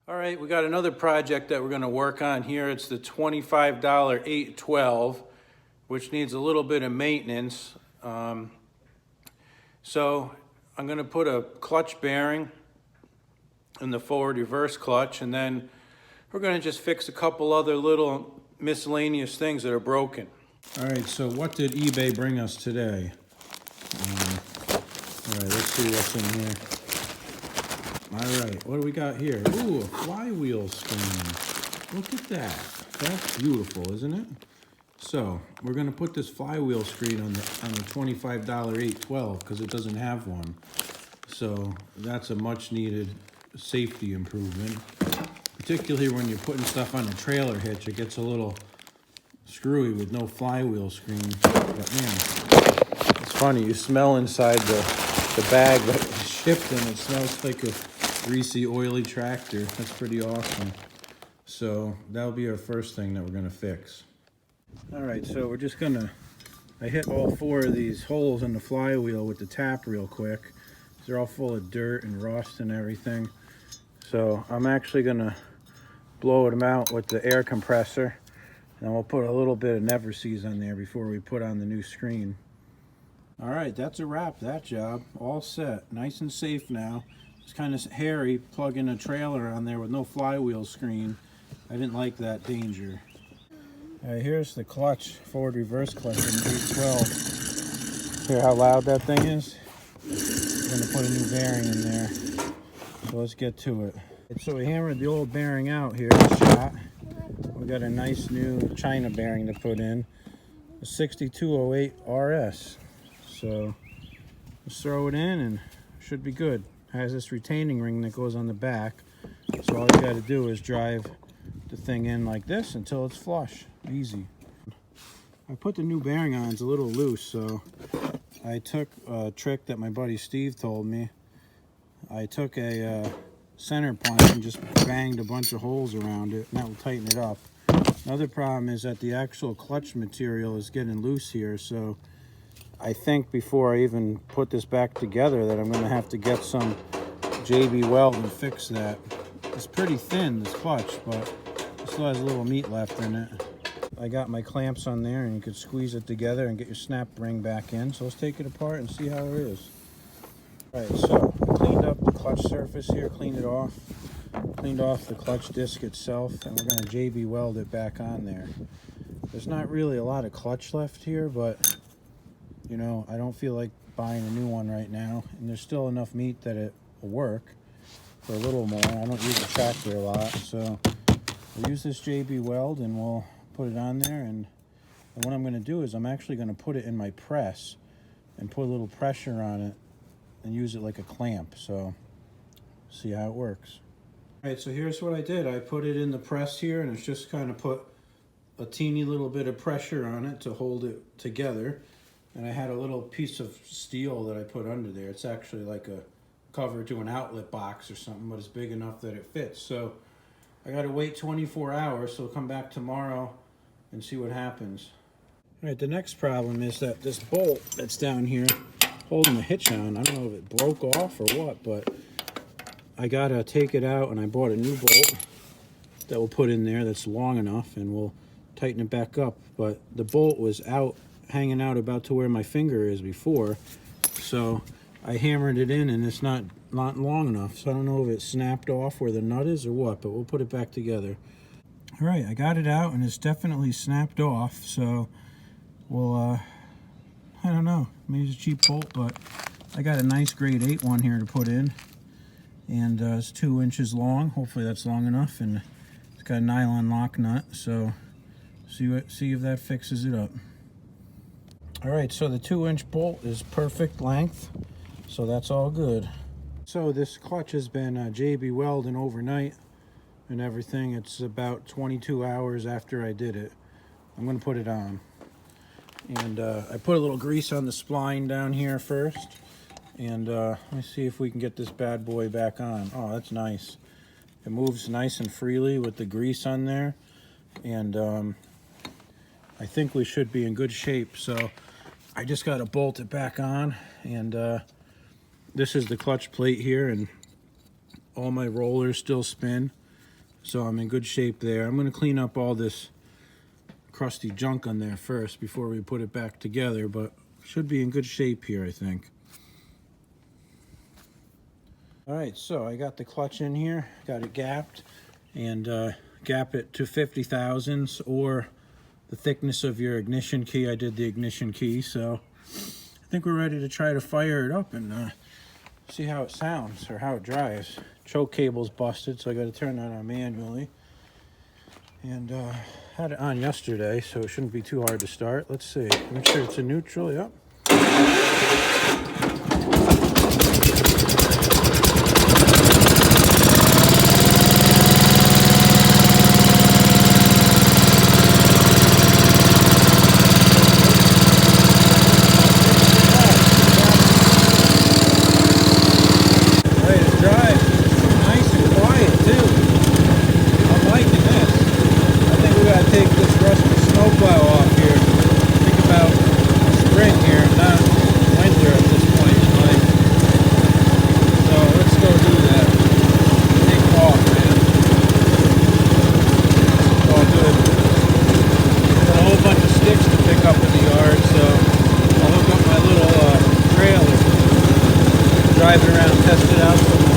All right, we got another project that we're going to work on here. It's the $25 812, which needs a little bit of maintenance. So I'm going to put a clutch bearing in the forward reverse clutch, and then we're going to just fix a couple other little miscellaneous things that are broken. All right, so what did eBay bring us today? All right, let's see what's in here. All right, what do we got here? Ooh, a flywheel screen. Look at that. That's beautiful, isn't it? So we're gonna put this flywheel screen on the $25 812 because it doesn't have one. So that's a much needed safety improvement. Particularly when you're putting stuff on a trailer hitch, it gets a little screwy with no flywheel screen. But man, it's funny, you smell inside the bag that it's shipped in, it smells like a greasy, oily tractor. That's pretty awesome. So that'll be our first thing that we're gonna fix. All right, so we're just I hit all 4 of these holes in the flywheel with the tap real quick. They're all full of dirt and rust and everything. So I'm actually gonna blow them out with the air compressor, and we'll put a little bit of Never Seas on there before we put on the new screen. All right, that's a wrap, that job. All set, nice and safe now. It's kind of hairy plugging a trailer on there with no flywheel screen. I didn't like that danger. All right, here's the clutch, forward reverse clutch in 812. Hear how loud that thing is? I'm gonna put a new bearing in there. So let's get to it. So we hammered the old bearing out here, shot. We got a nice new China bearing to put in, a 6208 RS. So let's throw it in and it should be good. It has this retaining ring that goes on the back. So all you gotta do is drive the thing in like this until it's flush. Easy. I put the new bearing on, it's a little loose, so I took a trick that my buddy Steve told me. I took a center punch and just banged a bunch of holes around it, and that will tighten it up. Another problem is that the actual clutch material is getting loose here, so I think before I even put this back together that I'm going to have to get some JB weld and fix that. It's pretty thin, this clutch, but it still has a little meat left in it. I got my clamps on there, and you could squeeze it together and get your snap ring back in. So let's take it apart and see how it is. All right, so I cleaned up the clutch surface here, cleaned off the clutch disc itself, and we're going to JB weld it back on there. There's not really a lot of clutch left here, but you know, I don't feel like buying a new one right now, and there's still enough meat that it will work for a little more. I don't use the tractor a lot, so we'll use this JB weld and we'll put it on there. And what I'm going to do is I'm actually going to put it in my press and put a little pressure on it and use it like a clamp. So see how it works. All right, so here's what I did. I put it in the press here, and it's just kind of put a teeny little bit of pressure on it to hold it together. And I had a little piece of steel that I put under there. It's actually like a cover to an outlet box or something, but it's big enough that it fits. So I got to wait 24 hours, so I'll come back tomorrow and see what happens. All right, the next problem is that this bolt that's down here holding the hitch on, I don't know if it broke off or what, but I got to take it out, and I bought a new bolt that we'll put in there that's long enough, and we'll tighten it back up. But the bolt was out, hanging out about to where my finger is before, so I hammered it in, and it's not long enough, so I don't know if it snapped off where the nut is or what, but we'll put it back together. All right, I got it out, and it's definitely snapped off, so we'll I don't know, maybe it's a cheap bolt, but I got a nice grade 8 one here to put in, and it's 2 inches long. Hopefully that's long enough, and it's got a nylon lock nut, so see if that fixes it up. All right, so the 2-inch bolt is perfect length, so that's all good. So this clutch has been JB welding overnight and everything. It's about 22 hours after I did it. I'm gonna put it on. And I put a little grease on the spline down here first. And let me see if we can get this bad boy back on. Oh, that's nice. It moves nice and freely with the grease on there. And I think we should be in good shape. So I just got to bolt it back on, and this is the clutch plate here, and all my rollers still spin. So I'm in good shape there. I'm going to clean up all this crusty junk on there first before we put it back together, but should be in good shape here, I think. All right, so I got the clutch in here, got it gapped, and gap it to 50 thousandths or the thickness of your ignition key. I did the ignition key, so I think we're ready to try to fire it up and see how it sounds or how it drives. Choke cable's busted, so I got to turn that on manually. And had it on yesterday, so it shouldn't be too hard to start. Let's see. Make sure it's in neutral. Yep. Take this rusty snowplow off here. Think about spring here, not winter at this point in life. So let's go do that. Take off, man. It's all good. Got a whole bunch of sticks to pick up in the yard, so I'll hook up my little trailer, drive it around, test it out.